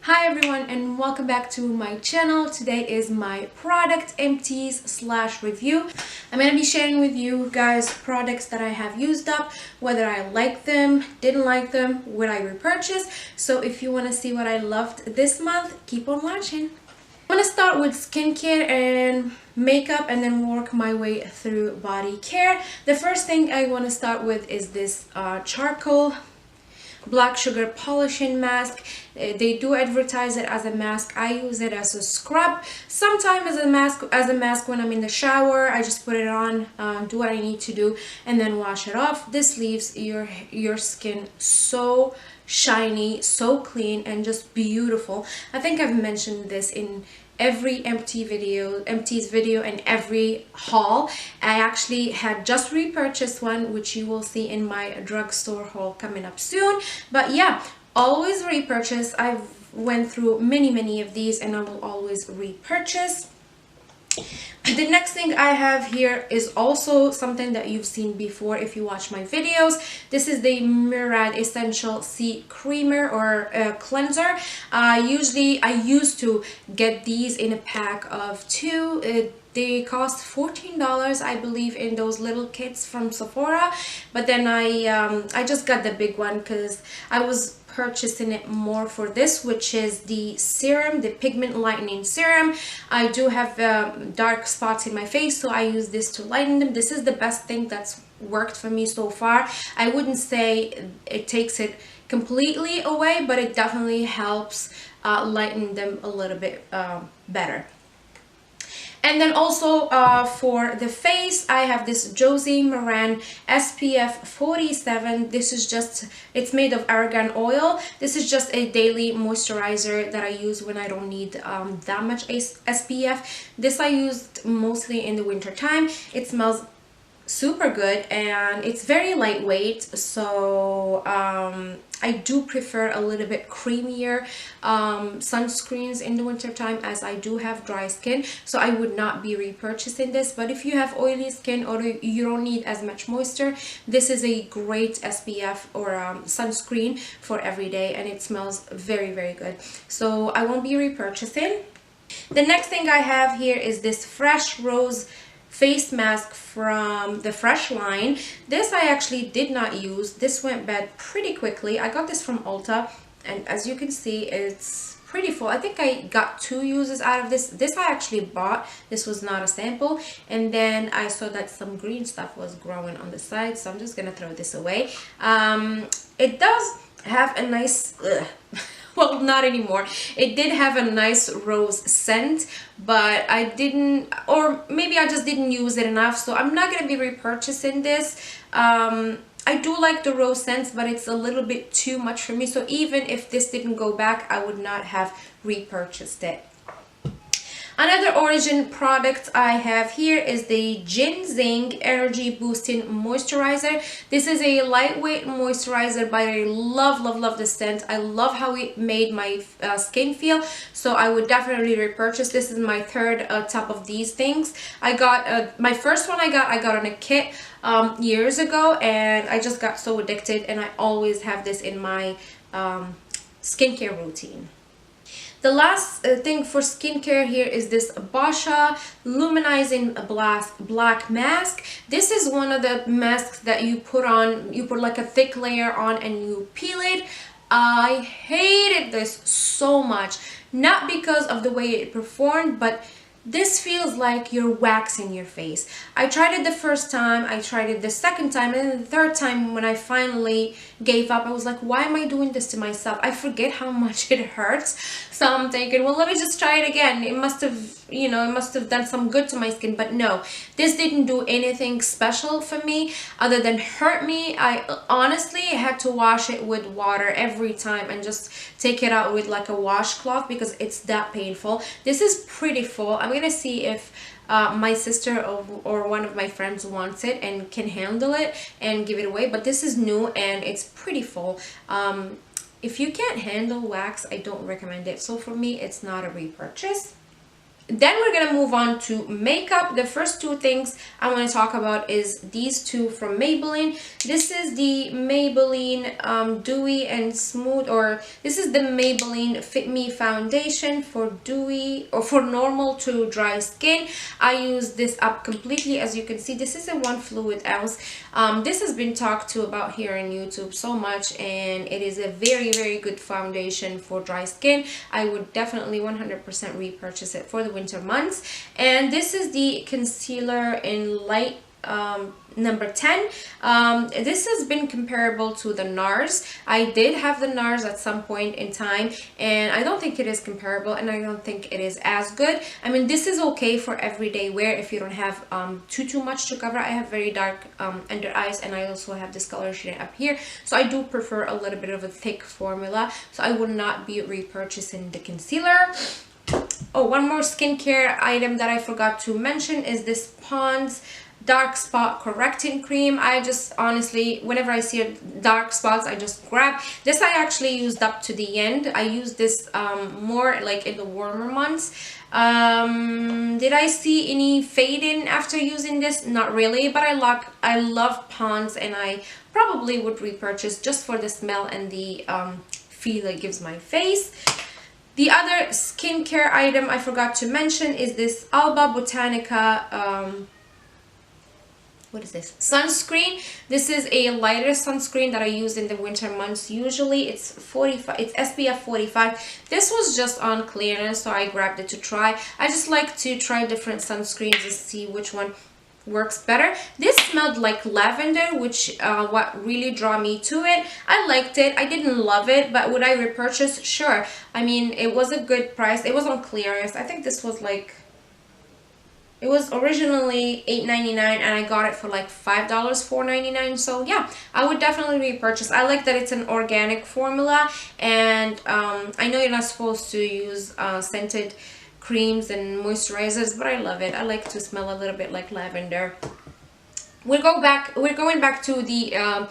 Hi everyone and welcome back to my channel. Today is my product empties slash review. I'm going to be sharing with you guys products that I have used up, whether I like them, didn't like them, would I repurchase. So if you want to see what I loved this month, keep on watching. I'm going to start with skincare and makeup and then work my way through body care. The first thing I want to start with is this charcoal black sugar polishing mask. They do advertise it as a mask. I use it as a scrub, sometimes as a mask when I'm in the shower. I just put it on, do what I need to do, and then wash it off. This leaves your skin so shiny, so clean, and just beautiful. I think I've mentioned this in every empties video and every haul. I actually had just repurchased one, which you will see in my drugstore haul coming up soon. But yeah, always repurchase. I've went through many of these and I will always repurchase. The next thing I have here is also something that you've seen before if you watch my videos. This is the Murad Essential C Creamer or cleanser. I used to get these in a pack of 2. They cost $14, I believe, in those little kits from Sephora. But then I just got the big one because I was purchasing it more for this, which is the serum, the pigment lightening serum. I do have dark spots in my face, so I use this to lighten them. This is the best thing that's worked for me so far. I wouldn't say it takes it completely away, but it definitely helps lighten them a little bit better. And then also for the face, I have this Josie Maran SPF 47. This is just, it's made of argan oil. This is just a daily moisturizer that I use when I don't need that much SPF. This I used mostly in the winter time. It smells super good and it's very lightweight, so I do prefer a little bit creamier sunscreens in the winter time, as I do have dry skin, so I would not be repurchasing this. But if you have oily skin or you don't need as much moisture, this is a great SPF or sunscreen for every day, and it smells very good, so I won't be repurchasing. The next thing I have here is this Fresh Rose face mask from the Fresh line. This I actually did not use. This went bad pretty quickly. I got this from Ulta, and as you can see, it's pretty full. I think I got 2 uses out of this. This I actually bought. This was not a sample, and then I saw that some green stuff was growing on the side, so I'm just gonna throw this away. It does have a nice well, not anymore. It did have a nice rose scent, but I didn't, or maybe I just didn't use it enough, so I'm not going to be repurchasing this. I do like the rose scents, but it's a little bit too much for me, so even if this didn't go back, I would not have repurchased it. Another Origin product I have here is the Ginseng Energy Boosting Moisturizer. This is a lightweight moisturizer, but I love the scent. I love how it made my skin feel, so I would definitely repurchase. This is my third tub of these things. I got my first one I got on a kit years ago, and I just got so addicted, and I always have this in my skincare routine. The last thing for skincare here is this Basha Luminizing Black Mask. This is one of the masks that you put on, you put like a thick layer on and you peel it. I hated this so much, not because of the way it performed, but this feels like you're waxing your face. I tried it the first time, I tried it the second time, and then the third time when I finally gave up, I was like, why am I doing this to myself? I forget how much it hurts. So I'm thinking, well, let me just try it again. It must have, you know, it must have done some good to my skin. But no, this didn't do anything special for me other than hurt me. I honestly had to wash it with water every time and just take it out with like a washcloth because it's that painful. This is pretty full. I'm gonna see if my sister or one of my friends wants it and can handle it and give it away, but this is new and it's pretty full. If you can't handle wax, I don't recommend it. So for me, it's not a repurchase. Then we're gonna move on to makeup. The first two things I want to talk about is these two from Maybelline. This is the Maybelline Dewy and Smooth, or this is the Maybelline Fit Me foundation for dewy or for normal to dry skin. I use this up completely. As you can see, this is a 1 fluid ounce. This has been talked to about here on YouTube so much, and it is a very, very good foundation for dry skin. I would definitely 100% repurchase it for the winter months. And this is the concealer in light number 10. This has been comparable to the NARS. I did have the NARS at some point in time, and I don't think it is comparable, and I don't think it is as good. I mean, this is okay for everyday wear if you don't have too much to cover. I have very dark under eyes, and I also have this color shade up here, so I do prefer a little bit of a thick formula, so I would not be repurchasing the concealer. Oh, one more skincare item that I forgot to mention is this Pond's dark spot correcting cream. I just honestly, whenever I see dark spots, I just grab this. I actually used up to the end. I used this more like in the warmer months. Did I see any fading after using this? Not really, but I love Pond's, and I probably would repurchase just for the smell and the feel it gives my face. The other skincare item I forgot to mention is this Alba Botanica what is this? Sunscreen. This is a lighter sunscreen that I use in the winter months. Usually it's 45, it's SPF 45. This was just on clearance, so I grabbed it to try. I just like to try different sunscreens to see which one works better. This smelled like lavender, which what really drew me to it. I liked it. I didn't love it, but would I repurchase? Sure. I mean, it was a good price. It was on clearance. I think this was like, it was originally $8.99 and I got it for like $5, $4.99. So yeah, I would definitely repurchase. I like that it's an organic formula, and I know you're not supposed to use scented creams and moisturizers, but I love it. I like to smell a little bit like lavender. We're going back to the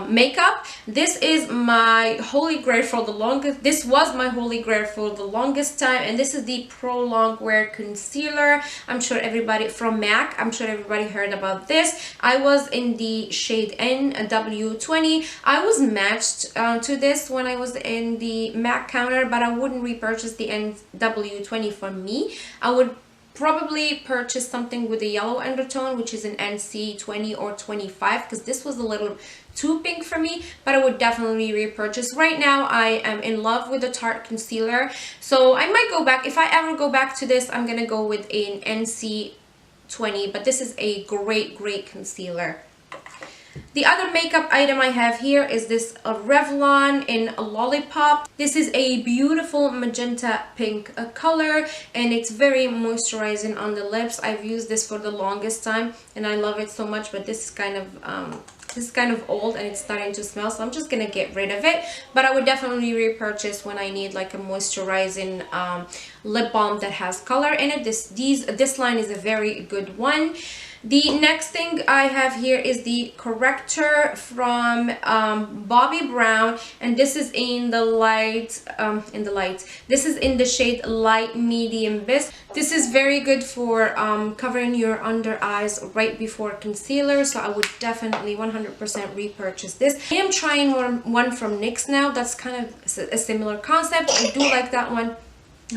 makeup. This is my holy grail for the longest. This was my holy grail for the longest time, and this is the Pro Longwear concealer. I'm sure everybody from MAC. I'm sure everybody heard about this. I was in the shade NW20. I was matched to this when I was in the MAC counter, but I wouldn't repurchase the NW20 for me. I would probably purchase something with a yellow undertone, which is an NC20 or 25, because this was a little too pink for me, but I would definitely repurchase. Right now I am in love with the Tarte concealer, so I might go back. If I ever go back to this, I'm gonna go with an NC20, but this is a great concealer. The other makeup item I have here is this Revlon in a Lollipop. This is a beautiful magenta pink color, and it's very moisturizing on the lips. I've used this for the longest time and I love it so much, but this is kind of old and it's starting to smell, so I'm just gonna get rid of it. But I would definitely repurchase when I need like a moisturizing lip balm that has color in it. This line is a very good one. The next thing I have here is the corrector from Bobbi Brown, and this is in the light, this is in the shade Light Medium Bisque. This is very good for covering your under eyes right before concealer, so I would definitely 100% repurchase this. I am trying one from NYX now. That's kind of a similar concept. I do like that one.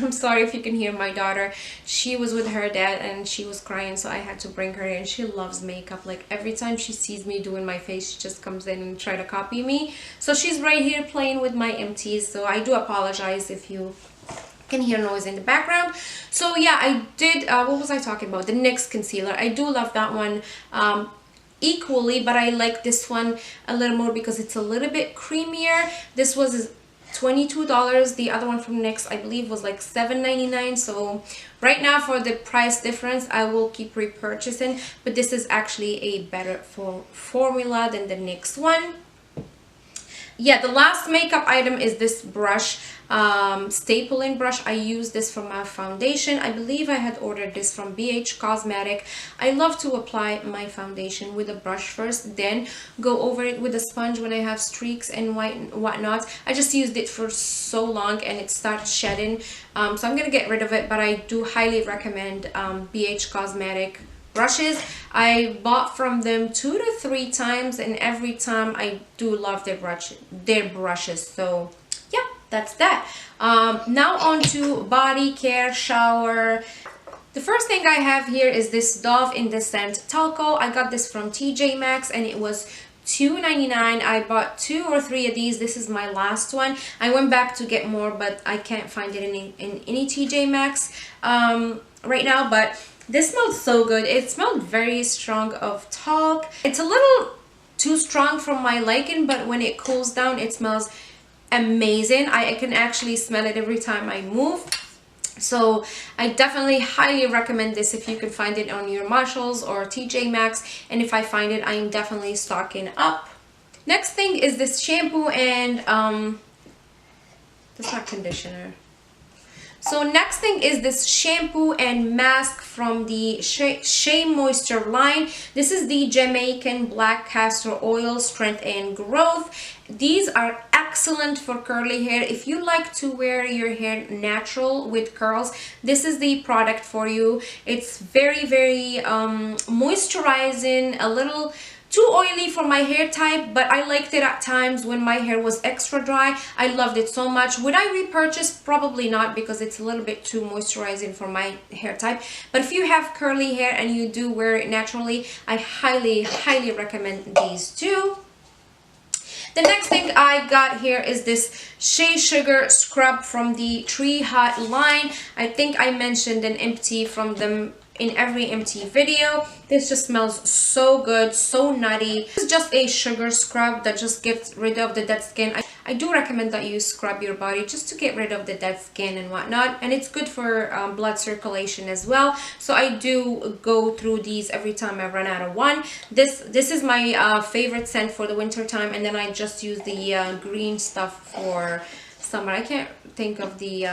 I'm sorry if you can hear my daughter. She was with her dad and she was crying, so I had to bring her in. She loves makeup. Like every time she sees me doing my face, she just comes in and try to copy me. So she's right here playing with my Empties, so I do apologize if you can hear noise in the background. So yeah, I did what was I talking about? The NYX concealer. I do love that one equally, but I like this one a little more because it's a little bit creamier. This was $22. The other one from NYX I believe was like $7.99. so right now for the price difference I will keep repurchasing, but this is actually a better formula than the NYX one. yeah, the last makeup item is this brush, stapling brush. I use this for my foundation. I believe I had ordered this from BH Cosmetic. I love to apply my foundation with a brush first, then go over it with a sponge when I have streaks and whatnot. I just used it for so long and it starts shedding, so I'm gonna get rid of it, but I do highly recommend BH Cosmetic brushes. I bought from them 2 to 3 times, and every time I do love their brushes. So yeah, that's that. Now on to body care shower. The first thing I have here is this Dove in the Scent Talco. I got this from TJ Maxx and it was $2.99. I bought 2 or 3 of these. This is my last one. I went back to get more, but I can't find it in any TJ Maxx right now, but this smells so good. It smelled very strong of talc. It's a little too strong for my liking, but when it cools down, it smells amazing. I can actually smell it every time I move. So I definitely highly recommend this if you can find it on your Marshalls or TJ Maxx. And if I find it, I'm definitely stocking up. Next thing is this shampoo and that's not conditioner. So next thing is this shampoo and mask from the Shea Moisture line. This is the Jamaican Black Castor Oil Strength and Growth. These are excellent for curly hair. If you like to wear your hair natural with curls, this is the product for you. It's very, very moisturizing, a little too oily for my hair type, but I liked it at times when my hair was extra dry. I loved it so much. Would I repurchase? Probably not, because it's a little bit too moisturizing for my hair type. But if you have curly hair and you do wear it naturally, I highly, highly recommend these two. The next thing I got here is this Shea Sugar Scrub from the Tree Hut line. I think I mentioned an empty from them in every empty video. This just smells so good, so nutty. This is just a sugar scrub that just gets rid of the dead skin. I do recommend that you scrub your body just to get rid of the dead skin and whatnot, and it's good for blood circulation as well. So I do go through these every time I run out of one. This is my favorite scent for the winter time, and then I just use the green stuff for summer. I can't think of the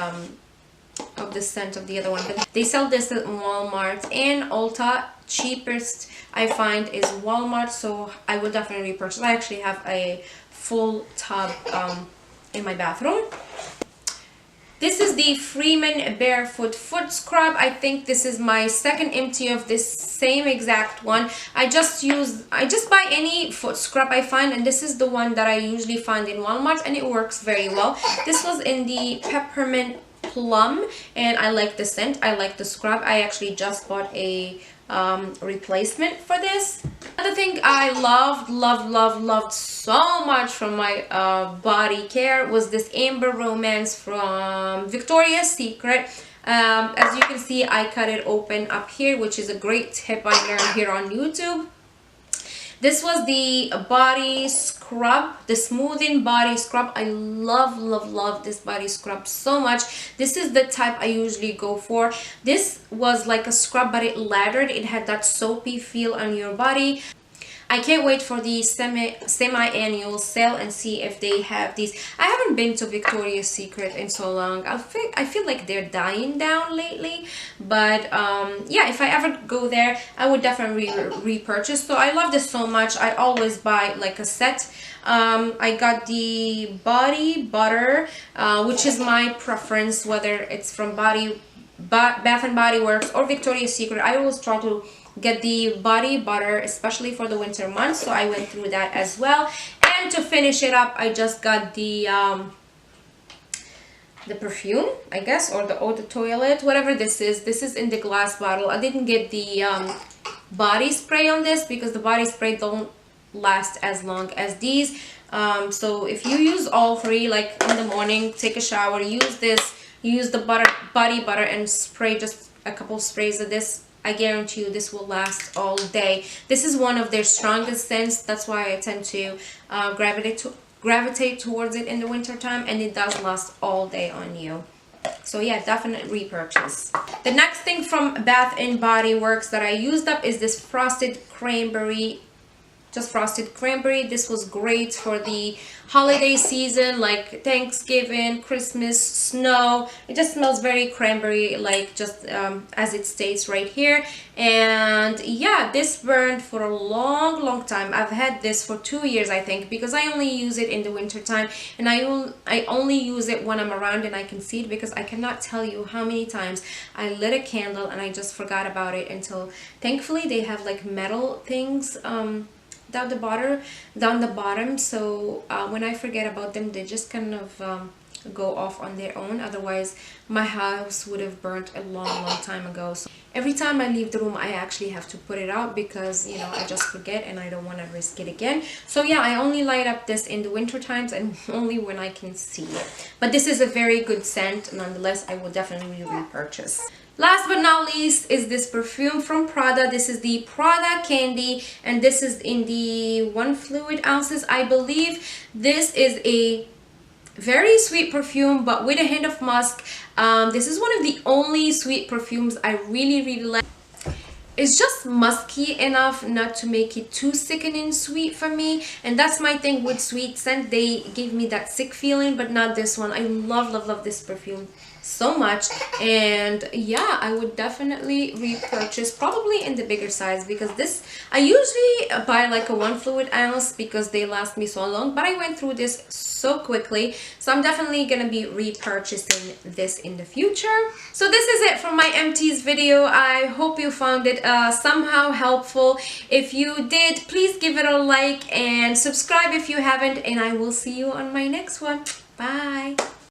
scent of the other one, but they sell this at Walmart and Ulta. Cheapest I find is Walmart, so I will definitely repurchase. I actually have a full tub in my bathroom. This is the Freeman Barefoot Foot Scrub. I think this is my second empty of this same exact one. I just buy any foot scrub I find, and this is the one that I usually find in Walmart, and it works very well. This was in the Peppermint Plum, and I like the scent. I like the scrub. I actually just bought a replacement for this. Another thing I loved so much from my body care was this Amber Romance from Victoria's Secret. As you can see, I cut it open up here, which is a great tip I learned here on YouTube. This was the body scrub, the smoothing body scrub. I love this body scrub so much. This is the type I usually go for. This was like a scrub, but it lathered. It had that soapy feel on your body. I can't wait for the semi-annual sale and see if they have these. I haven't been to Victoria's Secret in so long. I feel like they're dying down lately. But yeah, if I ever go there, I would definitely repurchase. So I love this so much. I always buy like a set. I got the body butter, which is my preference, whether it's from Bath and Body Works or Victoria's Secret. I always try to get the body butter, especially for the winter months, so I went through that as well. And to finish it up, I just got the perfume, I guess, or the eau de toilette, whatever this is. This is in the glass bottle. I didn't get the body spray on this because the body spray don't last as long as these. So if you use all three, like in the morning, take a shower, use this, use the body butter and spray just a couple sprays of this, I guarantee you this will last all day. This is one of their strongest scents. That's why I tend to gravitate towards it in the winter time, and it does last all day on you. So yeah, definite repurchase. The next thing from Bath and Body Works that I used up is this Frosted Cranberry just frosted cranberry. This was great for the holiday season, like Thanksgiving, Christmas, snow. It just smells very cranberry, like just as it states right here. And yeah, this burned for a long time. I've had this for 2 years, I think, because I only use it in the winter time, and I only use it when I'm around and I can see it, because I cannot tell you how many times I lit a candle and I just forgot about it until thankfully they have like metal things down the bottom, so when I forget about them, they just kind of go off on their own. Otherwise my house would have burnt a long time ago. So every time I leave the room, I actually have to put it out, because you know, I just forget and I don't want to risk it again. So yeah, I only light up this in the winter times and only when I can see it. But this is a very good scent nonetheless. I will definitely repurchase. Last but not least is this perfume from Prada. This is the Prada Candy, and this is in the 1 fluid ounces, I believe. This is a very sweet perfume, but with a hint of musk. This is one of the only sweet perfumes I really like. It's just musky enough not to make it too sickening sweet for me, and that's my thing with sweet scent. They give me that sick feeling, but not this one. I love this perfume so much, and yeah, I would definitely repurchase, probably in the bigger size, because this I usually buy like a 1 fluid ounce because they last me so long, but I went through this so quickly, so I'm definitely gonna be repurchasing this in the future. So this is it for my Empties video. I hope you found it somehow helpful. If you did, please give it a like and subscribe if you haven't, and I will see you on my next one. Bye.